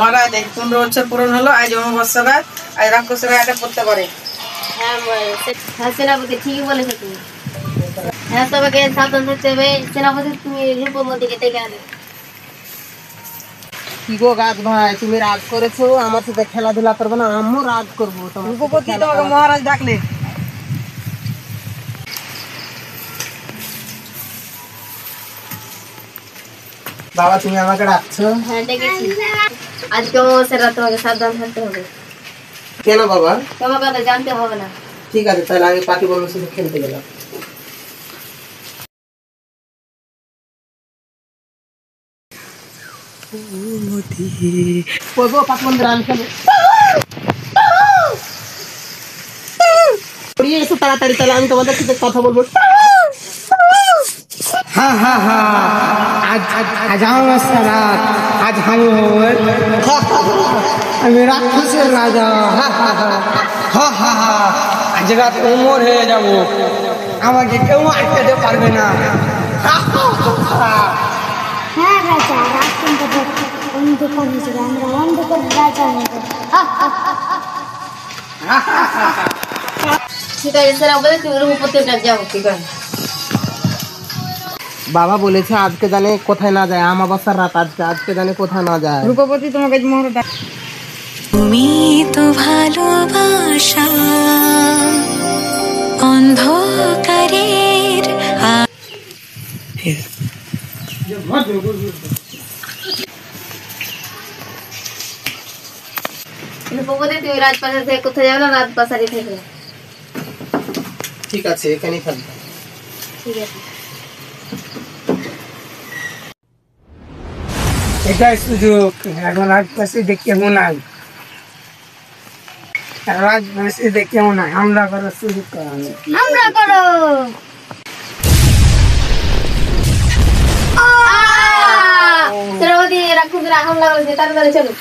মহারাজ 15 বছর পূরণ হলো, আজ অমাবস্যা, আজ রাক্ষসরা এটা করতে পারে। হ্যাঁ সেনাপতি ঠিকই বলেছো তুমি। হ্যাঁ তোমাকে সাবধান থাকতে হবে। সেনাপতি তুমি রূপমতিকে ডেকে আনো। কি গো গাছ ভাই, তুমি রাগ করেছো, আমার সাথে খেলাধুলা করবে না? আমিও রাগ করবো। রূপপতি তোমাকে মহারাজ ডাকলে। বাবা তুমি আমাকে ডাকছো? হ্যাঁ ডেকেছি। আজকে অমাবস্যার রাত, তোমাকে সাবধান থাকতে হবে। কেন বাবা? তোমাকে তো জানতে হবে না। ঠিক আছে, তাহলে আমি পাখি বন্ধুর সাথে খেলতে গেলাম। তাড়াতাড়ি, তাহলে আমি তোমাদের সাথে কথা বলবো। হ্যাঁ হ্যাঁ হ্যাঁ, আজ অমাবস্যা রাত, আজ আমি রাক্ষসের রাজা। আজ রাত অমর হয়ে যাব, আমাকে কেউ আটকাতে পারবে না। হ্যাঁ রাজা, রাত কিন্তু অন্ধকার হয়েছিল, আমরা অন্ধকার রাজা নেব। ঠিক আছে সেনাপতি, তুমি রূপমতির কাছে যাও। ঠিক আছে। বাবা বলেছে আজকে জানে কোথায় না যায়, অমাবস্যার রাত আজকে জানে কোথায় না যায়। রূপপতি তোমাকে মহারাজ ডাক। তুমি তো ভালোবাসা অন্ধকারের রূপমতি তুমি রাজপ্রাসাদ থেকে কোথায় যাও না, রাজপ্রাসাদে থেকে। ঠিক আছে, এখানেই থাকবে। ঠিক আছে। এটাই সুযোগ, এখন রাজপ্রাসাদে কেমন আয়, রাজপ্রাসাদে কেমন আয় আমরা করার সুযোগ করানো। আমরা করো। সেনাপতি রাক্ষসরা হামলা করেছে, তাড়াতাড়ি চলো।